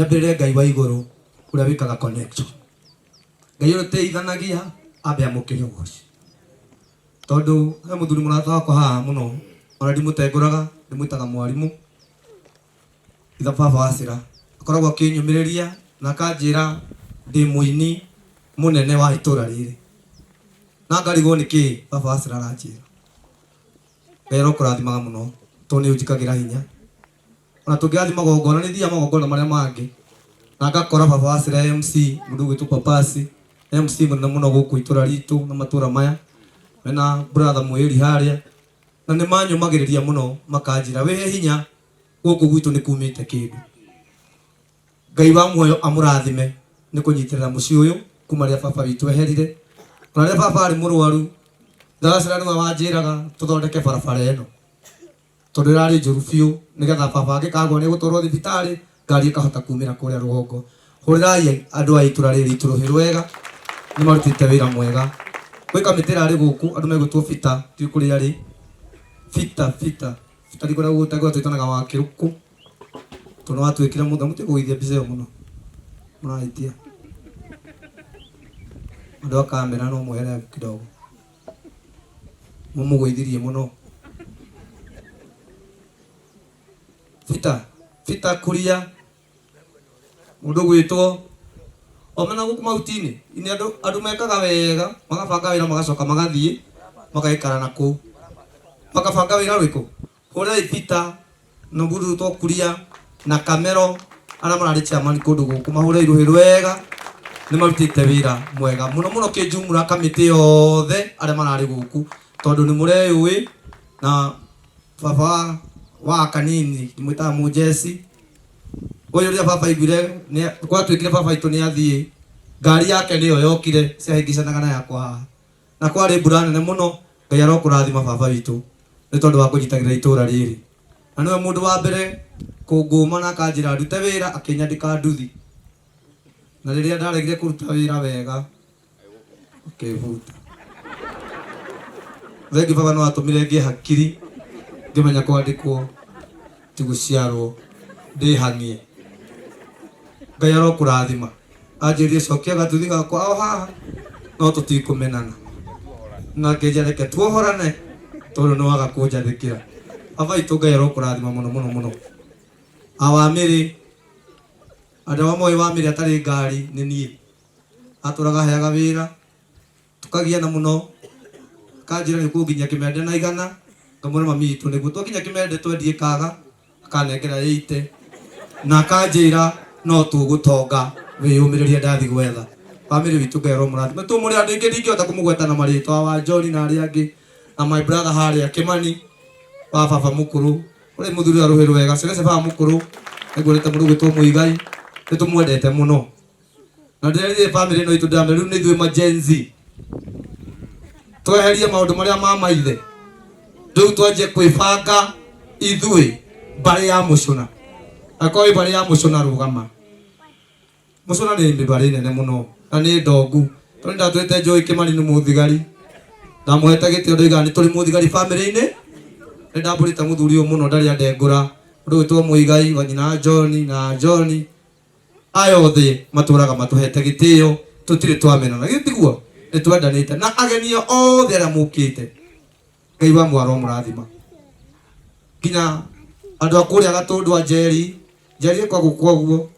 nyambirire Ngai wa iguru uria wikaga connection. Ngai uria teithanagia ambe amukire ugoci tondu he muthuri murata wakwa haha muno ona ndimutenguraga ndimwitaga mwarimu itha baba wacira akoragwo akinyumiriria na akanjira ndi muini munene wa itura riri na ngarigwo niki baba wacira aranjira wero kurathimaga muno tondu ni unjikagira hinya ona tungiathi magongona ni thia magongona maria mangi na ngakora baba wacira MC mundu gwitu papasi MC munene muno guku itura ritu na matura maya mena brother mwiri haria na ni manyumagiriria muno makanjira we hinya guku gwitu ni kumite kindu Ngai wa muoyo amurathime ni kunyitirira muci uyu kuma ria baba witu eherire na ria baba ari murwaru Ndacira ni wanjiraga tuthondeke barabara eno tondu irari njuru biu nigetha baba angikagwo ni gutwarwo thibitari ngari ikahota kumira kuria rugongo hurirai andu a itura riri ituruhiru wega ni marutite wira mwega gwi kamitira ari guku andu megutwo fita ti kuri ari fita ndikora gutagwo twitanaga wa kiruku tondu watwikira mutho muti guithia bize muno muraitia andu a kamera no muhere kidogo mumugoithirie muno fita kuria mundu gwitwo omena guku mautini ini andu mekaga wega magabanga wira magacoka magathie magaikara naku makabanga wira riku hore fita no budu to kuria na kamero ana marari chairman kundu guku mahure iruhiru wega ni marutite wira mwega muno kinjumura kamiti yothe aria marari guku tondu ni mureyui na baba wa kanini ndimwita mujesi uyu ria baba igire ni kwa twikire baba itu ni athie ngari yake niyo yokire ciahingicanaga na yakwa na kwari mbura nene muno Ngai arokurathima baba witu ni tondu wa kunyitagira itura riri na niwe mundu wa mbere kunguma na akanjira ndute wira akinyandika nduthi na riria ndaregire kuruta wira wega ukivuta Thengi baba no atumire ngie hakiri ngimenya kwandikwo tiguciarwo ndihangie Ngai arokurathima anjirie cokia gatuthi gakwa o haha no tutikumenana na ngejereke tuohorane tondu no waga kunjathikira baba itu Ngai arokurathima muno awamiri andu amwe wamiri atari ngari ni nie aturaga heaga wira tukagia na muno kanjira ni kunginya kimende na igana ngamura mami itu niguo twakinya kimende twendie kaga akanengera 80 na kanjira no tugutonga wiyumiriria ndathi gwetha family witu Ngai murathime tumuri andu ingi ndingihota kumugweta na maritwa wa John na ari angi na my brother haria Kimani wa baba mukuru uri muthuri aruhiru wega cegece baba mukuru ngurite mundu gwitwo Muigai nitumwendete muno na ndirire family no itu ndame riu ni thwe majenzi tweherie maundu maria ma maithe riu twanjie kwibanga ithwe bari ya mucuna akoi bari ya mucuna rugama mucuna ni mbari nene muno na ni ndongu tondu ndatwite Joy Kimani ni muthigari na muhete gitio ndoiga ni turi muthigari family-ini ni ndamburite muthuri uyu muno ndari andengura ndu gwitwo Muigai wanyina John ayothe maturaga matuhete gitio tutire twamenana gitiguo ni twendanite na ageni othe aria mukite Ngai wa mwaro murathima kinya andu akuria gatundu a Jerry kwa guo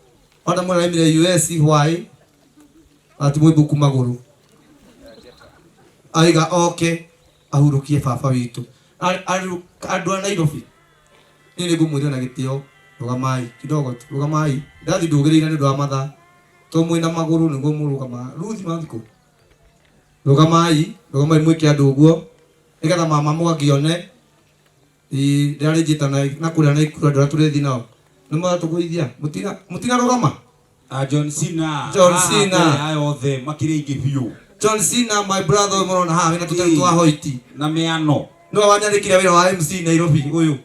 ona mwana imire US why ati mwibuku maguru aiga okay ahurukie baba witu andu a Nairobi ni ngumwira na gitio rugamai kidogo tu rugamai ndathi ndugirira ni ndwa matha to mwina maguru ni ngumurugama ruthi mathiko rugamai mwike andu guo nigetha mama mwagione ndari njitana na kuria na ikura ndora turethi nao ni matugwithia mutina rugama John Cena ayo othe makire ingi biu John Cena my brother murona ha wina tutari twa hoiti na meano no wanyandikire wira wa MC Nairobi uyu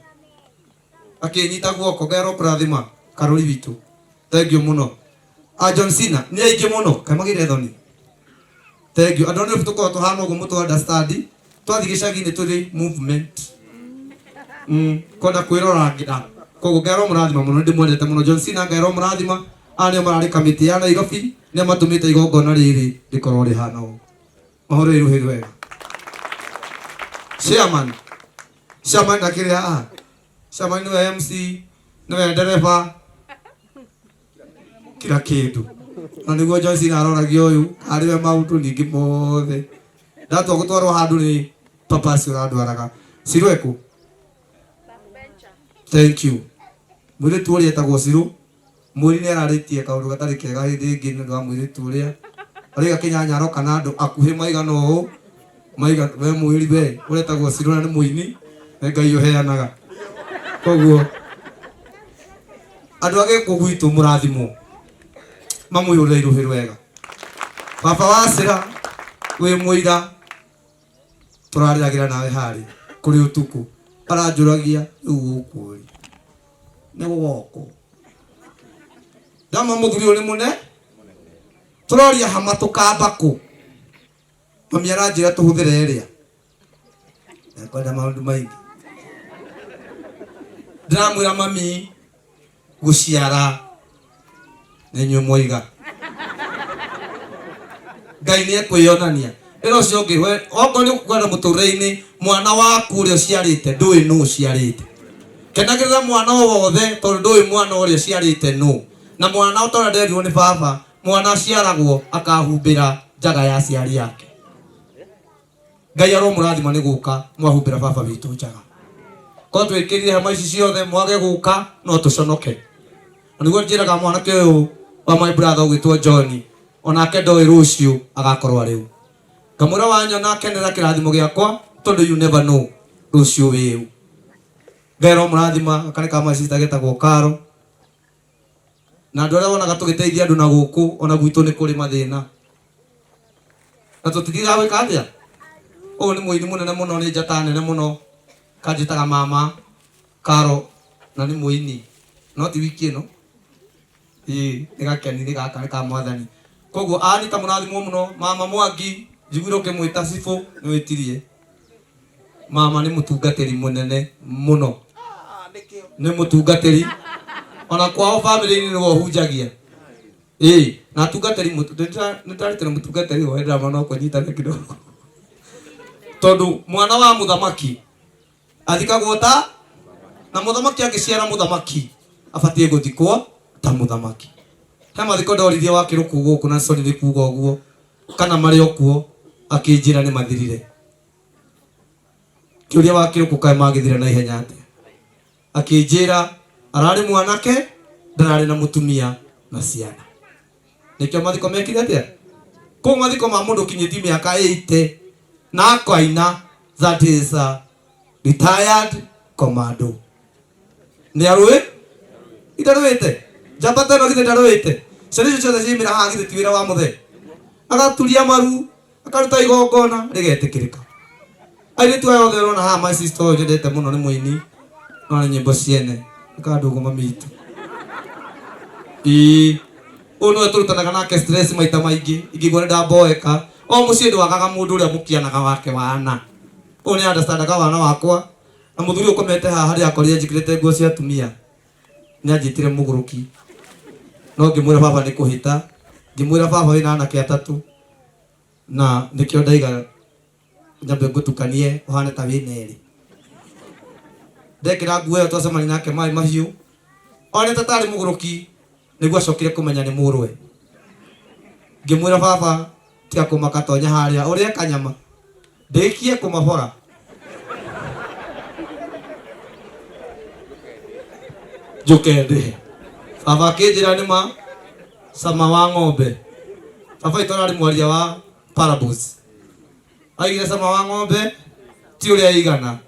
akinyita guoko Ngai kurathima karuri witu thank you muno John Cena ni aingi muno kamagire thoni thank you adone tuko tuhana ugumu tu understand twathi gicagi-ini turi movement konda kwirora ngida kogo Ngai murathima muno ndimwendete muno John Cena Ngai murathima Anio marari kamiti ya Nairobi nĩ matumĩte igongona rĩrĩ rĩkorwo rĩhana ũũ. Mahoro iruhĩrĩ wega. Chairman akĩrĩa Chairman nĩwe MC nĩwe ndereba kila kĩndũ. Na nĩguo Joyce aroragio ũyũ arĩwe maũndũ ningĩ mothe. Ndatua gũtwarwo handũ nĩ papa ũcio ũrandwaraga. Sirweku. Thank you. Mwĩrĩtu ũrĩa etagwo Siru. Mwĩri nĩ ararĩtie kaũndũ gatarĩ kega hĩndĩ ĩngĩ nĩ ũndũ wa mwĩrĩtu ũrĩa. Arĩ gakinyanyaro kana andũ akuhĩ maigana ũũ. Maiga we mwĩri we ũretagwo Siru na nĩ mũini. Ngai ũheanaga. Koguo andũ age kũgwitũ mũrathimwo. Mamũihũrĩre iruhĩ rwega. Baba wa Sira wĩ mũira tũrarĩragĩra nawe harĩ kũrĩ ũtukũ. Aranjũragia rĩu ũkũrĩ. Nĩ gũgoko. Ndama mũthuri ũrĩ mũne. Tũroria hama tũkamba kũ. Mami aranjĩra tũhũthĩre ĩrĩa. Nakwenda maũndũ maingĩ. Ndĩramwĩra mami gũciara nĩ inyuĩ mwoiga. Ngai nĩ ekwĩyonania. Ĩno ũcio ũngĩ we okorwo nĩ ũkwenda mũtũrĩre-inĩ mwana waku ũrĩa ũciarĩte ndũĩ nũ ũciarĩte. Kenagĩrĩra mwana o wothe tondũ ndũĩ mwana ũrĩa ũciarĩte nũ. Na mwana ũtona nderirwo nĩ baba mwana aciaragwo akahumbĩra njaga ya aciari yake. Ngai aromũrathima nĩ gũka mwahumbĩra baba witũ njaga. Korwo twĩkĩrire hema ici ciothe mwage gũka no tũconoke. Nĩguo njĩraga mwanake ũyũ wa my brother ũgwĩtwo John onake ndoĩ rũciũ agakorwo arĩ. Ngamũra wanyona kenera kĩrathimo gĩakwa tondũ you never know rũciũ wĩu. Ngai aromũrathima kane kama sister getagwo Karo. Na andũ arĩa wonaga tũgĩteithia andũ na gũkũ ona gwitũ nĩ kũrĩ mathĩna. Na tũtigiga gwĩka atĩa? Ũyũ nĩ mũini mũnene mũno nĩ njata nene mũno. Kanjĩtaga mama Karo na nĩ mũini. No ti wiki ĩno. Nĩ gakeni gaka nĩ ka mwathani. Koguo ani ta mũrathimwo mũno mama Mwangi njiguire ũkĩmwĩta cibũ nĩ wĩtirie. Mama nĩ mũtungatĩri mũnene mũno. Nĩ mũtungatĩri. Ona kwao family-inĩ nĩwe ũhunjagia. Na tungatĩri nĩ ndarĩtĩra mũtungatĩri wa drama no kũnyitana kidogo. Tondũ mwana wa mũthamaki athikagwo ta na mũthamaki angĩciara mũthamaki abatie gũthikwo ta mũthamaki. He mathiko ndorithia wa kĩrũku gũkũ na sorry nĩ kuuga ũguo kana marĩ okuo akĩnjĩra nĩ mathirire. Kĩũria wa kĩrũku kaĩ magĩthira na ihenya atĩa. Akĩnjĩra ararĩ mwanake ndararĩ na mũtumia na ciana. Nĩkĩo mathiko mekire atĩa. Kũu mathiko ma mũndũ kinyĩtie mĩaka 80 na akoina that is a retired commando. Nĩ arũĩ? Itarũĩte. Njambata no githĩ ndarũĩte. Ciana icio ciothe ciumĩra haha githĩ ti wĩra wa mũthee. Agaturia maru akaruta igongona rĩgetĩkĩrĩka. Airĩtu aya othe ũrona haha my sister ũyũ nyendete mũno nĩ mũini no nĩ nyĩmbo ciene. Kandugu mamitu. Ũyũ nĩwe tũrutanaga nake stress maita maingĩ. Ingĩigua nĩndamboeka. O mũciĩ ndwagaga mũndũ ũrĩa mũkianaga wake wana. Ũyũ nĩ understandaga wana wakwa. Na mũthuri ũkomete haha harĩa akorire njĩkĩrĩte nguo cia atumia. Nĩanjĩtire mũgũrũki. No ngĩmwĩra baba nĩ kũhĩta. Ngĩmwĩra baba wĩna anake atatũ. Na nĩkĩo ndaiga nyambe ngũtukanie ũhane ta wĩna erĩ. Ndekĩra nguo ĩyo twacemania nake maĩ mahiũ. Onete tarĩ mũgũrũki nĩguo acokire kũmenya nĩ mũrũwe. Ngĩmwĩra baba tiga kũmaka tonya harĩa ũrĩa kanyama. Ndĩkie kũmabora. Njoke ndĩhe. Baba akĩnjĩra nĩma cama wa ng'ombe. Baba itũ ararĩ mwaria wa parables. Aigire cama wa ng'ombe ti ũrĩa igana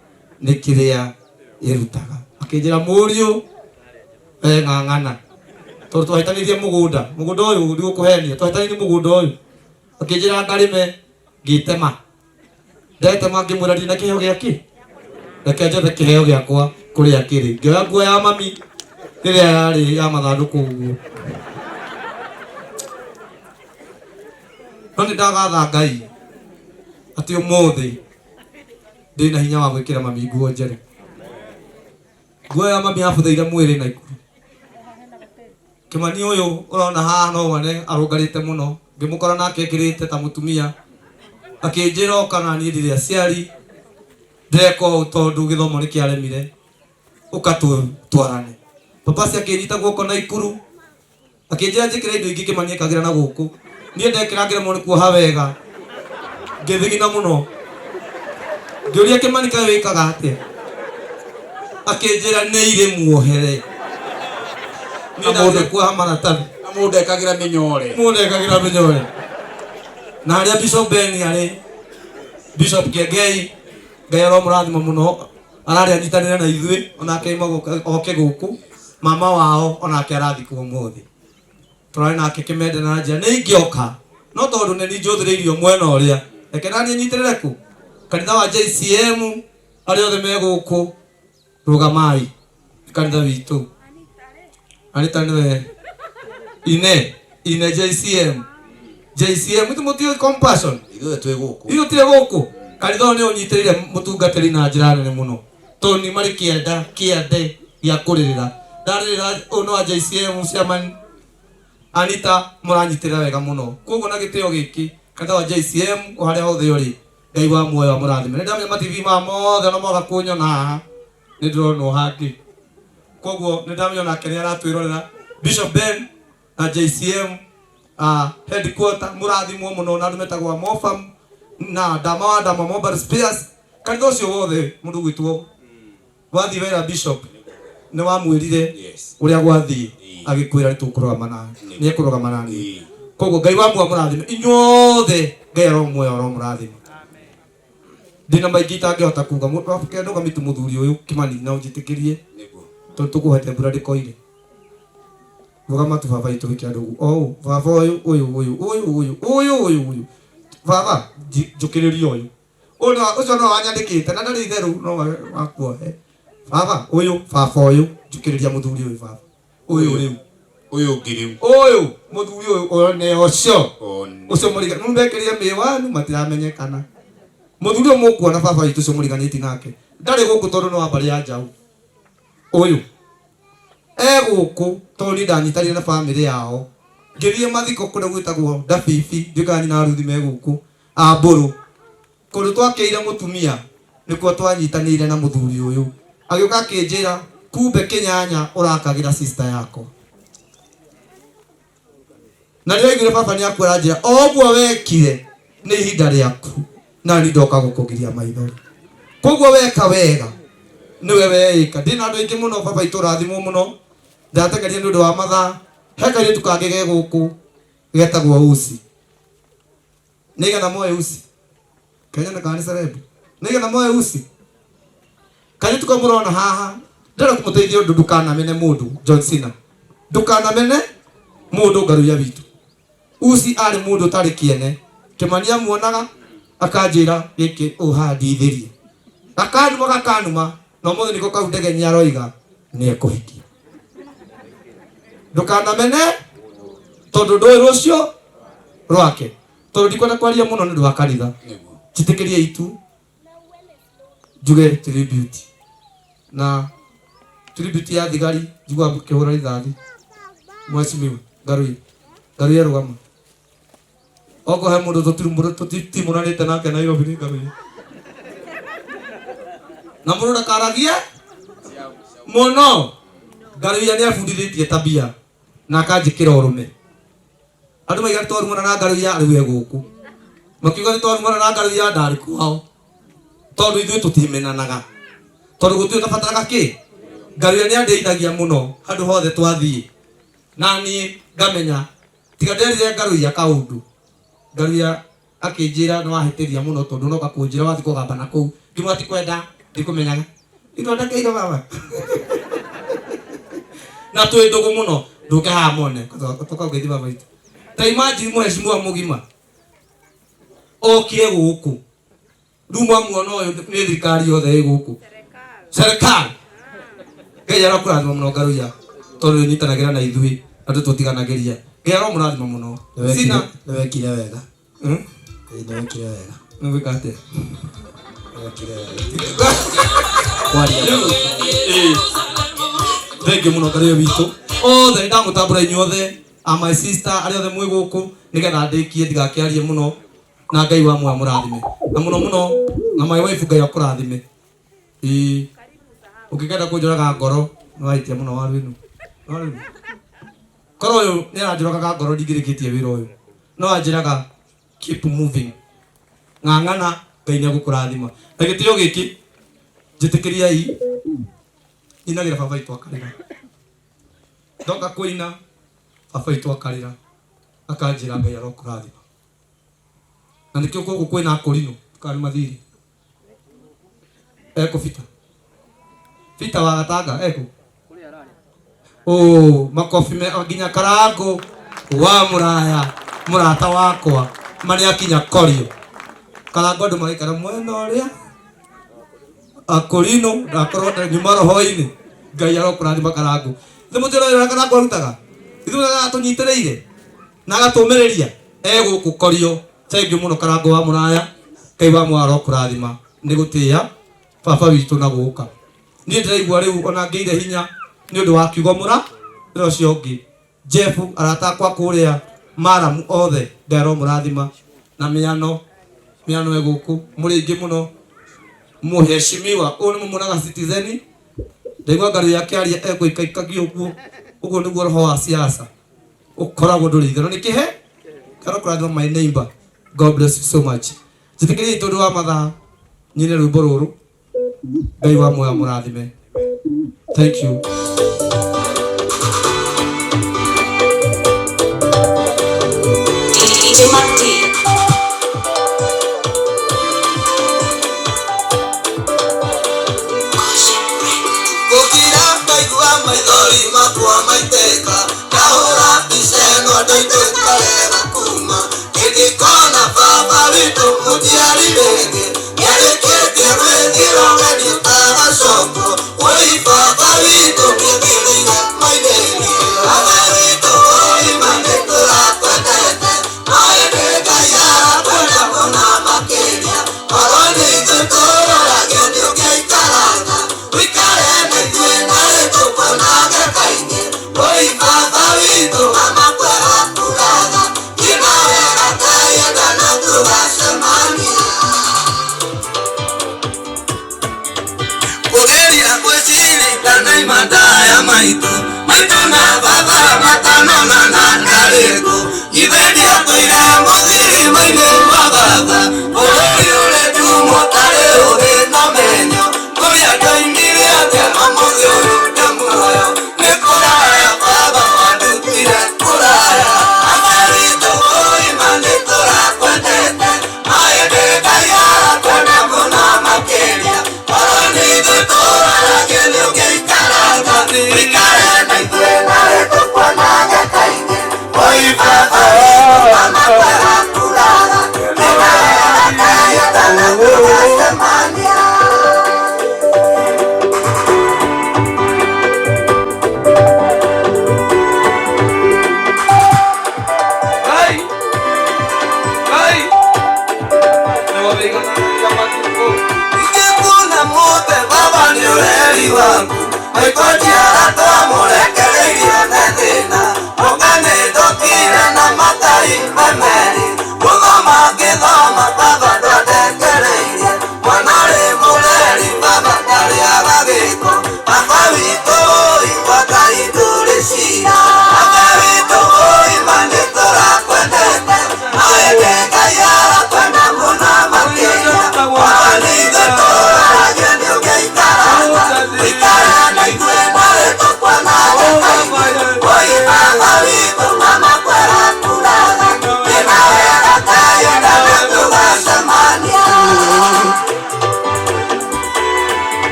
nĩ kĩrĩa ĩrutaga. Akĩnjĩra mũriũ ng'ang'ana. Tondũ twahĩtanĩirie mũgũnda ũyũ ndigũkũhenia twahĩtanĩirie mũgũnda ũyũ. Akĩnjĩra ngarĩme ngĩtema. Ndetema ngĩmwĩra ndina kĩheo gĩakĩ. Reke njethe kĩheo gĩakwa kũrĩa kĩrĩ. Ngĩoya nguo ya mami rĩrĩa yarĩ ya mathandũkũ ũguo. No nĩndagatha Ngai atĩ ũmũthĩ ndĩna hinya wa gwĩkĩra mami nguo njerũ. Nguo ya mami yabũthĩire mwĩrĩ na ikuru. Kimani uyu urona haha no wane arungarite muno ngimukora nake ekirite ta mutumia akinjira okana ni ndire aciari ndeko tondu githomo ni kiaremire ukatu twarane papa cia kirita guko na ikuru akinjira njikira indo ingi Kimani ekagira na guku nie ndekiragira mo ni kuoha wega ngithigina muno ngiuria Kimani kae wikaga atia akinjira ni ire muohere Mundu kwa maratathi na mundu ekagira minyore na aria Bishop Ben ari Bishop Kiengei Ngai aromurathima muno arari anyitanire na ithui onake oke guku mama wao onake arathikwo muthi turari nake Kimende na njia ni ingioka no tondu ni njuthireirio mwena uria reke nani nyitirire ku kanitha wa JCM ari othe me guku rugamai kanitha witu Anita niwe ine JCM mutu compassion ithuĩ twĩ gũkũ tire guku kanitha ni unyitirire mutungatiri na njira nene muno toni mari kienda kiende ya kuririra ndaririra uno wa JCM chairman Anita muranyitirira wega muno koguo na gitio giki kanitha wa JCM uharia hothe uri Ngai wa muoyo murathime ni ndamenya TV ma mothe no moga kunyona ni ndiro haki koguo ni ndamenya nake ni aratwirorera Bishop Ben na JCM headquarter murathimwo muno na metagwa Mofam na Dama Mobile Spares kanitha ucio wothe mundu gwitwo wathi wera Bishop ni wamwirire uria gwathi agikwira nitukurogamana ni ekurogamana ni koguo Ngai wa muoyo murathime inyothe Ngai aromwoyo aromurathime dina maingĩ itangĩhota kuga mũndũ gamitu muthuri uyu Kimani na unjitikirie tondu tukuhete mbura ndikoire rugama tu baba itu wiki andu baba uyu baba njukiririo uyu ucio no wanyandikite na ndari theru no wakuohe baba uyu njukiriria muthuri uyu baba uyu ngiriu uyu muthuri uyu one ocio muriga numbekerie miwanu matiramenyekana muthuri mukuona baba itu cio muriganiti nake ndari guku tondu no ambari ya njau uyu guku tondu ndanyitanire na family yao ngithie mathiko kuria gwitagwo Dabibi ndikani na Ruthi me guku Amburu kundu twakeire mutumia nikuo twanyitanire na muthuri uyu agioka akinjira kumbe Kinyanya urakagira sister yako na ndio igire baba ni akwira njira oguo wekire ni ihinda riaku na ni ndoka gukugiria maithori koguo weka wega niwe weika ndina andu aingi muno baba iturathimwo muno ndategeria ni undu wa mathaa hekaire tukangege guku getagwo uci niga na moyo uci Kenya na kanisa rebu niga na moyo uci kani tukamurona haha ndara kumuteithia undu ndukana mene mundu John Cena ndukana mene mundu ngaru ya witu uci ari mundu tari kiene Kimani amuonaga akanjira giki uhadithirie akanuma no mothe niko kau ndege ni aroiga ni ekuhikia ndukana mene tondu ndoi rucio rwake tondu ndikwenda kwaria muno ni ndwa kanitha jitikirie itu njuge tribute na tribute ya thigari njugua kihura rithathi mwecimiwa ngaru ya rugama oko he mundu tutimuranite nake Nairobi ni ngaru na mundu ndakaragie muno ngaru ya ni abundithitie tabia na akanjikira urume andu maiga twarumana na ngaru ya riu guku makiuga twarumana na ngaru ya ndari kwao tondu ithuĩ tutimenanaga tondu gutui tabataraga ki ngaru ya ni andeithagia muno handu hothe twathii nani ngamenya tiga nderire ngaru ya kaundu ngaru ya akinjira no ahitiria muno tondu no gakunjira wathi kugamba na kuu ngimwati kwenda ndikumenyaga ino ndakeire baba na tu ndugu muno nduke ha mone toka ugethi baba itu ta imagine mheshimiwa mugima okie guku ruma muono uyu ni thirikari yothe guku serikali Ngai arakurathima muno ngaru ya tondu nyitanagira na ithui andu tutiganagiria Ngai aromurathima muno sina wekire wega wekire wega nwikate wekire wega kwaria thank you muno ngaru ya witu othe ndamutambura inyuothe my sister ari othe mwi guku nigetha ndikie ndigakiarie muno na Ngai wa mwa murathime na muno na my wife Ngai akurathime ukikenda kunjoraga ngoro nwaitia muno waru inu koro uyu ni aranjoraga ngoro ndingirikitie wira uyu no anjiraga keep moving ng'ang'ana Ngai ni agukurathima na gitio giki jitikiriai inagira baba itu akarira ndoka kuina baba itu akarira akanjira Ngai arokurathima na nikio guku kwina akorino kari mathiri eko Fita wa Gatanga eko makofi me nginya Karango wa Muraya murata wakwa mari akinya Korio Karango andu magikara mwena uria akorino ndakorwo nyuma roho-ini Ngai arokurathima Karango thimutiro Karango arutaga ithuga atunyitiriire na agatumiriria guku Korio thengiu muno Karango wa Muraya Ngai wa mwa arokurathima ni gutia baba witu na guka ni ndiraigua riu ona ngeire hinya ni undu wa kiugo mura ro ciongi Jeff arata kwa kuria Maramu othe ndero murathima na miano eguku muringi muno muheshimiwa uni mumunaga Citizen ndaigua ngari yake aria egwikaikagio uguo niguo roho wa siasa ukoragwo nduri igero ni kihe karokurathima my neighbor. God bless you so much. Jitikiri tondu wa mathaa nyine rwimbo ruru Ngai wa moya murathime. Thank you.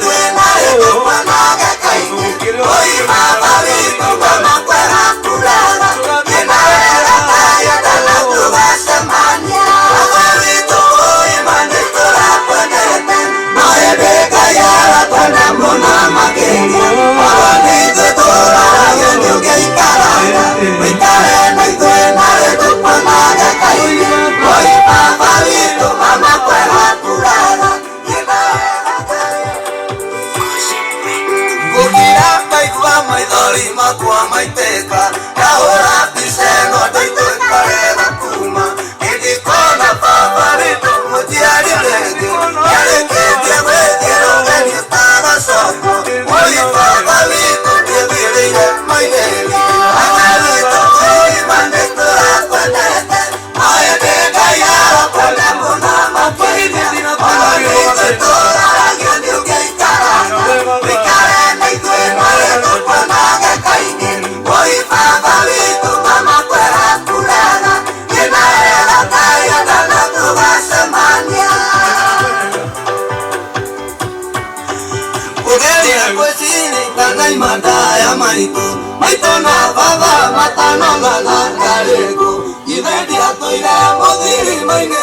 We're Wikare na ithuĩ narĩ tũkuonage kaingĩ. Oi baba witũ mama kwega kuraga. Ngũkira ngaigua maithori makwa maitĩka. Ndahũra mbica ĩno ndaitũikarega kuma. Ingĩkona baba witũ mũciari rĩngĩ. Nĩarĩkĩtie gwĩthira ũgeni ũtagacoka. Oi baba witũ ndĩthirĩire mainĩri. Ame witũ ũima nĩtũrakwendete. Oya nĩ Ngai arakwende mũno makĩria. Ona ningĩ tũraragio nĩ ũngĩikaraga. Wĩikare na ithuĩ narĩ tũkuonage kaingĩ. Oi baba witũ mama kwega kuraga. Nyina wega Ngai endana tũgacemania. Kugeria gwĩcirikana imandaya maitũ. Maitũ na baba matanongana ngarĩkũ. Ithe ndiatũire mũthiri-inĩ